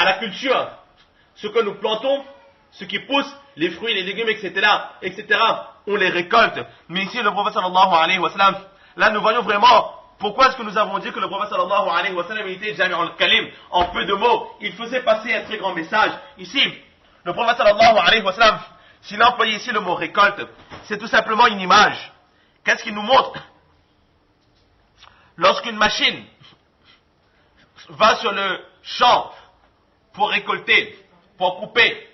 à la culture. Ce que nous plantons, ce qui pousse, les fruits, les légumes, etc., on les récolte. Mais ici, le prophète sallallahu alayhi wa sallam, là nous voyons vraiment pourquoi est-ce que nous avons dit que le prophète sallallahu alayhi wa sallam était Jami' al-Kalim, en peu de mots, il faisait passer un très grand message. Ici, le prophète sallallahu alayhi wa sallam, s'il a employé ici le mot récolte, c'est tout simplement une image. Qu'est-ce qu'il nous montre? Lorsqu'une machine va sur le champ pour récolter, pour couper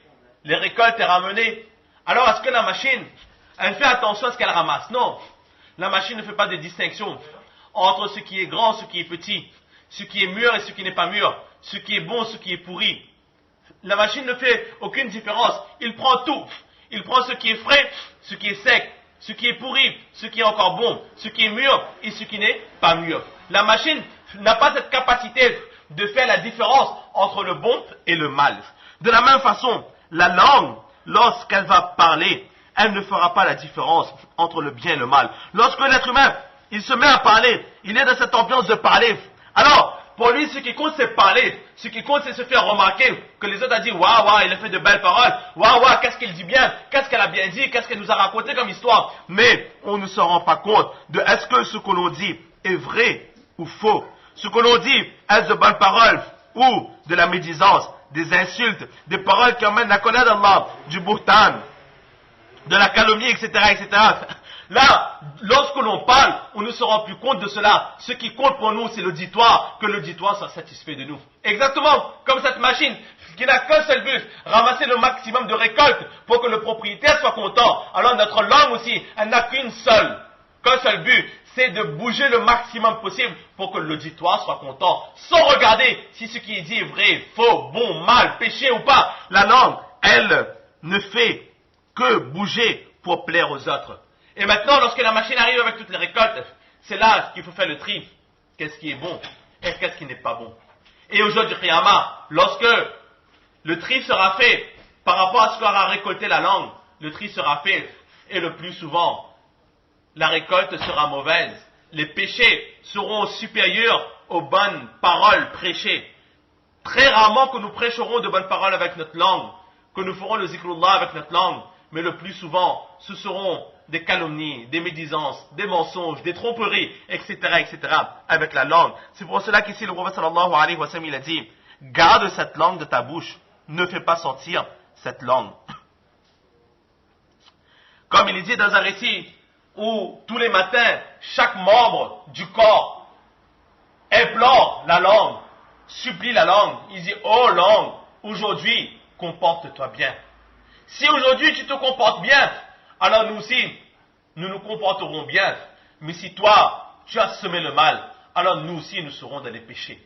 les récoltes et ramener, alors est-ce que la machine, elle fait attention à ce qu'elle ramasse? Non. La machine ne fait pas de distinction entre ce qui est grand, ce qui est petit, ce qui est mûr et ce qui n'est pas mûr, ce qui est bon, ce qui est pourri. La machine ne fait aucune différence. Il prend tout. Il prend ce qui est frais, ce qui est sec, ce qui est pourri, ce qui est encore bon, ce qui est mûr et ce qui n'est pas mûr. La machine n'a pas cette capacité de faire la différence entre le bon et le mal. De la même façon, la langue, lorsqu'elle va parler, elle ne fera pas la différence entre le bien et le mal. Lorsque l'être humain, il se met à parler, il est dans cette ambiance de parler. Alors, pour lui, ce qui compte, c'est parler. Ce qui compte, c'est se faire remarquer. Que les autres ont dit, waouh, waouh, il a fait de belles paroles. Waouh, waouh, qu'est-ce qu'il dit bien. Qu'est-ce qu'elle a bien dit. Qu'est-ce qu'elle nous a raconté comme histoire. Mais, on ne se rend pas compte de est-ce que ce que l'on dit est vrai ou faux. Ce que l'on dit, est-ce de bonnes paroles ou de la médisance, des insultes, des paroles qui amènent la colère d'Allah, du bouhtan, de la calomnie, etc., etc. Là, lorsque l'on parle, on ne se rend plus compte de cela. Ce qui compte pour nous, c'est l'auditoire, que l'auditoire soit satisfait de nous. Exactement comme cette machine qui n'a qu'un seul but, ramasser le maximum de récoltes pour que le propriétaire soit content. Alors notre langue aussi, elle n'a qu'un seul but, c'est de bouger le maximum possible pour que l'auditoire soit content, sans regarder si ce qui est dit est vrai, faux, bon, mal, péché ou pas. La langue, elle ne fait que bouger pour plaire aux autres. Et maintenant, lorsque la machine arrive avec toutes les récoltes, c'est là qu'il faut faire le tri. Qu'est-ce qui est bon et qu'est-ce qui n'est pas bon. Et au jour du Qiyamah, lorsque le tri sera fait par rapport à ce qu'aura récolté la langue, le tri sera fait et le plus souvent, la récolte sera mauvaise. Les péchés seront supérieurs aux bonnes paroles prêchées. Très rarement que nous prêcherons de bonnes paroles avec notre langue, que nous ferons le zikrullah avec notre langue, mais le plus souvent, ce seront des calomnies, des médisances, des mensonges, des tromperies, etc., etc., avec la langue. C'est pour cela qu'ici le prophète sallallahu alayhi wa sallam, il a dit, garde cette langue de ta bouche, ne fais pas sortir cette langue. Comme il est dit dans un récit, où tous les matins, chaque membre du corps implore la langue, supplie la langue, il dit, oh langue, aujourd'hui, comporte-toi bien. Si aujourd'hui tu te comportes bien, alors nous aussi, nous nous comporterons bien. Mais si toi, tu as semé le mal, alors nous aussi, nous serons dans les péchés.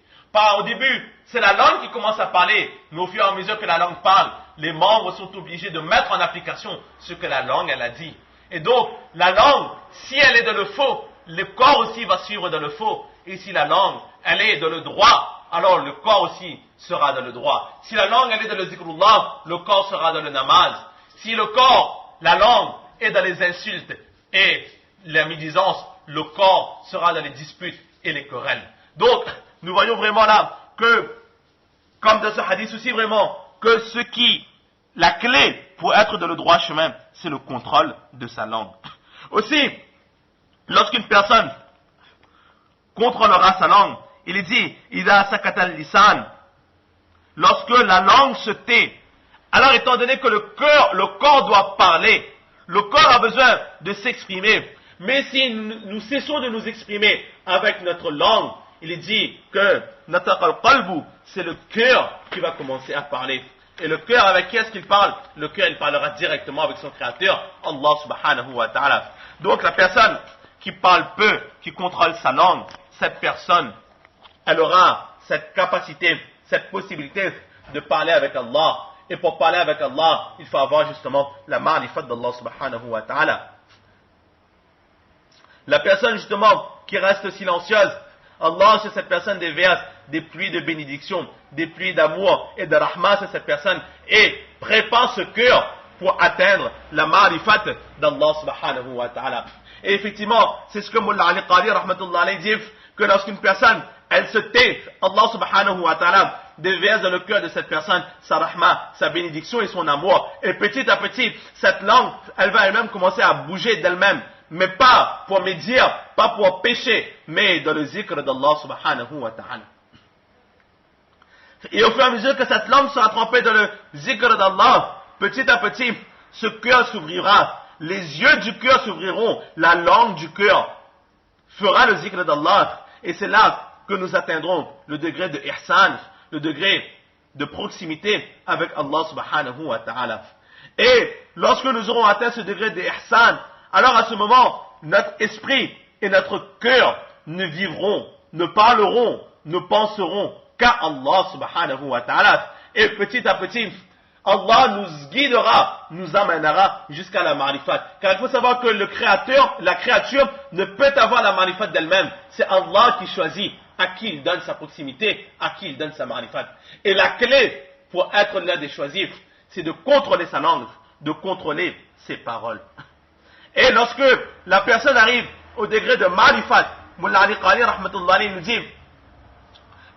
Au début, c'est la langue qui commence à parler, mais au fur et à mesure que la langue parle, les membres sont obligés de mettre en application ce que la langue, elle a dit. Et donc, la langue, si elle est dans le faux, le corps aussi va suivre dans le faux. Et si la langue, elle est dans le droit, alors le corps aussi sera dans le droit. Si la langue, elle est dans le zikrullah, le corps sera dans le namaz. Si le corps, la langue, est dans les insultes et la médisance, le corps sera dans les disputes et les querelles. Donc, nous voyons vraiment là que, comme dans ce hadith aussi vraiment, que la clé pour être dans le droit chemin, c'est le contrôle de sa langue. Aussi, lorsqu'une personne contrôlera sa langue, il est dit, Ida sakatal lisan, lorsque la langue se tait, alors étant donné que le corps doit parler, le corps a besoin de s'exprimer, mais si nous cessons de nous exprimer avec notre langue, il est dit que nataqal qalbu, c'est le cœur qui va commencer à parler. Et le cœur, avec qui est-ce qu'il parle? Le cœur, il parlera directement avec son créateur, Allah subhanahu wa ta'ala. Donc la personne qui parle peu, qui contrôle sa langue, cette personne, elle aura cette capacité, cette possibilité de parler avec Allah. Et pour parler avec Allah, il faut avoir justement la ma'rifat d'Allah subhanahu wa ta'ala. La personne justement qui reste silencieuse, Allah sur cette personne déverse des pluies de bénédiction, des pluies d'amour et de rahma sur cette personne et prépare ce cœur pour atteindre la ma'rifat d'Allah subhanahu wa ta'ala. Et effectivement, c'est ce que Mullah Ali Qari rahmatullah alayhi dit, que lorsqu'une personne, elle se tait, Allah subhanahu wa ta'ala déverse dans le cœur de cette personne sa rahma, sa bénédiction et son amour. Et petit à petit, cette langue, elle va elle-même commencer à bouger d'elle-même. Mais pas pour médire, pas pour pécher, mais dans le zikr d'Allah subhanahu wa ta'ala. Et au fur et à mesure que cette langue sera trempée dans le zikr d'Allah, petit à petit, ce cœur s'ouvrira, les yeux du cœur s'ouvriront, la langue du cœur fera le zikr d'Allah, et c'est là que nous atteindrons le degré de ihsan, le degré de proximité avec Allah subhanahu wa ta'ala. Et lorsque nous aurons atteint ce degré de ihsan, alors à ce moment, notre esprit et notre cœur ne vivront, ne parleront, ne penseront qu'à Allah subhanahu wa ta'ala. Et petit à petit, Allah nous guidera, nous amènera jusqu'à la marifat. Car il faut savoir que le créateur, la créature ne peut avoir la marifat d'elle-même. C'est Allah qui choisit à qui il donne sa proximité, à qui il donne sa marifat. Et la clé pour être l'un des choisis, c'est de contrôler sa langue, de contrôler ses paroles. Et lorsque la personne arrive au degré de marifat, Mullah Ali Qali rahmatullahi nous dit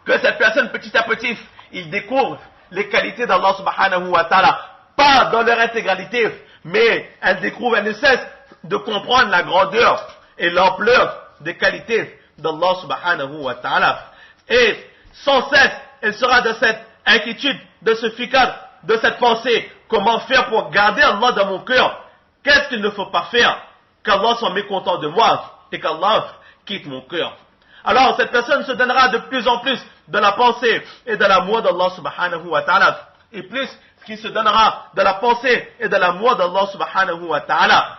que cette personne petit à petit, il découvre les qualités d'Allah subhanahu wa ta'ala, pas dans leur intégralité, mais elle découvre, elle ne cesse de comprendre la grandeur et l'ampleur des qualités d'Allah subhanahu wa ta'ala. Et sans cesse, elle sera de cette inquiétude, de ce fikr, de cette pensée, comment faire pour garder Allah dans mon cœur. Qu'est-ce qu'il ne faut pas faire qu'Allah soit mécontent de moi et qu'Allah quitte mon cœur. Alors cette personne se donnera de plus en plus de la pensée et de l'amour d'Allah subhanahu wa ta'ala. Et plus qu'il se donnera de la pensée et de l'amour d'Allah subhanahu wa ta'ala,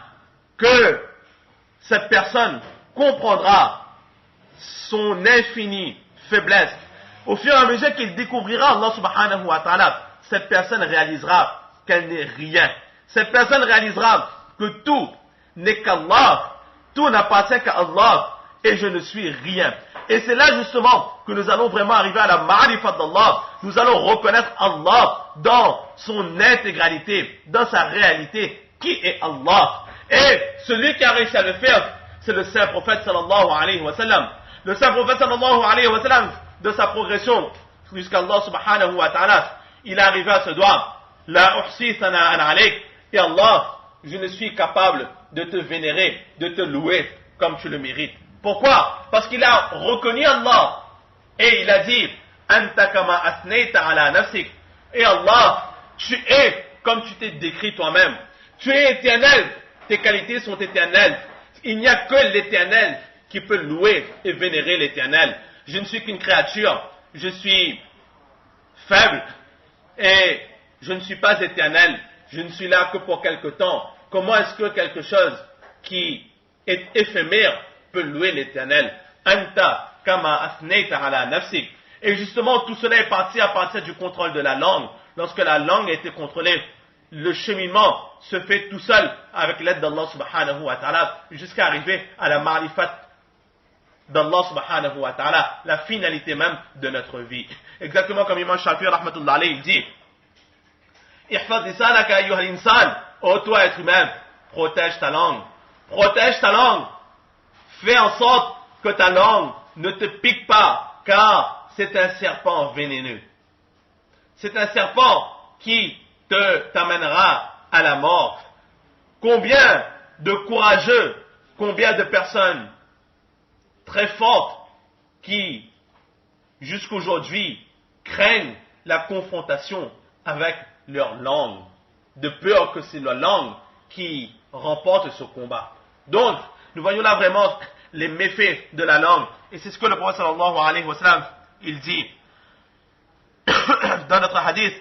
que cette personne comprendra son infinie faiblesse. Au fur et à mesure qu'il découvrira Allah subhanahu wa ta'ala, cette personne réalisera qu'elle n'est rien. Cette personne réalisera que tout n'est qu'Allah, tout n'appartient qu'à Allah, et je ne suis rien. Et c'est là justement que nous allons vraiment arriver à la ma'rifat d'Allah. Nous allons reconnaître Allah dans son intégralité, dans sa réalité, qui est Allah. Et celui qui a réussi à le faire, c'est le saint prophète sallallahu alayhi wa sallam. Le saint prophète sallallahu alayhi wa sallam, de sa progression jusqu'à Allah subhanahu wa ta'ala, il est arrivé à ce doigt, la uhsi sana'an alayk, et Allah, je ne suis capable de te vénérer, de te louer comme tu le mérites. Pourquoi? Parce qu'il a reconnu Allah et il a dit Anta kama asnayta ala nafsik. Et Allah, tu es comme tu t'es décrit toi-même. Tu es éternel, tes qualités sont éternelles. Il n'y a que l'éternel qui peut louer et vénérer l'éternel. Je ne suis qu'une créature, je suis faible et je ne suis pas éternel. Je ne suis là que pour quelque temps. Comment est-ce que quelque chose qui est éphémère peut louer l'éternel? Anta kama asnayta ala nafsik. Et justement, tout cela est parti à partir du contrôle de la langue. Lorsque la langue a été contrôlée, le cheminement se fait tout seul avec l'aide d'Allah subhanahu wa ta'ala jusqu'à arriver à la ma'rifat d'Allah subhanahu wa ta'ala, la finalité même de notre vie. Exactement comme Imam Shafi'i rahmatullah alayhi dit Ihfaz lisanaka ayyuha al-insan, ô toi être humain, protège ta langue. Protège ta langue. Fais en sorte que ta langue ne te pique pas, car c'est un serpent vénéneux. C'est un serpent qui t'amènera à la mort. Combien de courageux, combien de personnes très fortes qui, jusqu'aujourd'hui, craignent la confrontation avec leur langue, de peur que c'est leur langue qui remporte ce combat. Donc, nous voyons là vraiment les méfaits de la langue. Et c'est ce que le prophète sallallahu alayhi wa sallam, il dit dans notre hadith,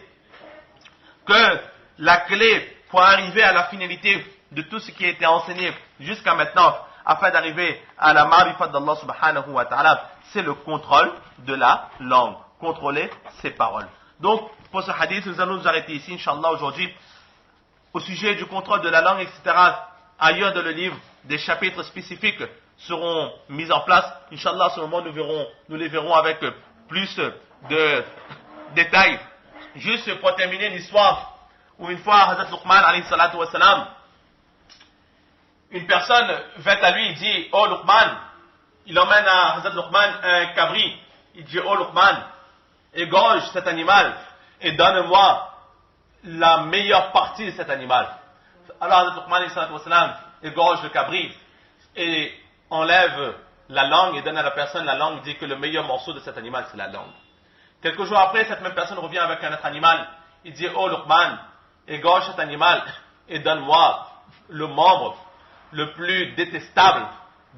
que la clé pour arriver à la finalité de tout ce qui a été enseigné jusqu'à maintenant, afin d'arriver à la ma'rifat d'Allah subhanahu wa ta'ala, c'est le contrôle de la langue. Contrôler ses paroles. Donc, pour ce hadith, nous allons nous arrêter ici, Inch'Allah, aujourd'hui, au sujet du contrôle de la langue, etc. Ailleurs dans le livre, des chapitres spécifiques seront mis en place. Inch'Allah, à ce moment, nous les verrons avec plus de détails. Juste pour terminer l'histoire, où une fois, Hazrat Luqman, alayhi salatu wa salam, une personne vint à lui, il dit, oh Luqman, il emmène à Hazrat Luqman un cabri, il dit, oh Luqman, égorge cet animal et donne-moi la meilleure partie de cet animal. Alors Hazrat Luqman égorge le cabri et enlève la langue et donne à la personne la langue, dit que le meilleur morceau de cet animal c'est la langue. Quelques jours après, cette même personne revient avec un autre animal. Il dit, oh Luqman, égorge cet animal et donne-moi le membre le plus détestable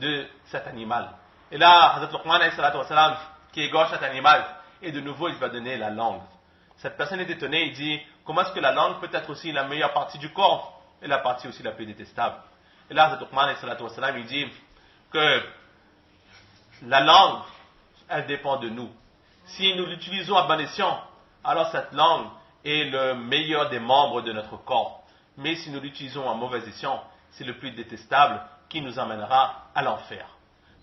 de cet animal. Et là, Hazrat Luqman qui égorge cet animal, et de nouveau il va donner la langue. Cette personne est étonnée, il dit, comment est-ce que la langue peut être aussi la meilleure partie du corps et la partie aussi la plus détestable? Et là, Hazrat Luqman il dit que la langue, elle dépend de nous. Si nous l'utilisons à bon escient, alors cette langue est le meilleur des membres de notre corps. Mais si nous l'utilisons à mauvais escient, c'est le plus détestable qui nous emmènera à l'enfer.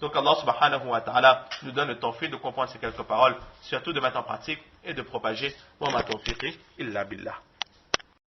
Donc Allah subhanahu wa ta'ala nous donne le tawfiq de comprendre ces quelques paroles, surtout de mettre en pratique et de propager. Wa ma tawfiqi illa billah.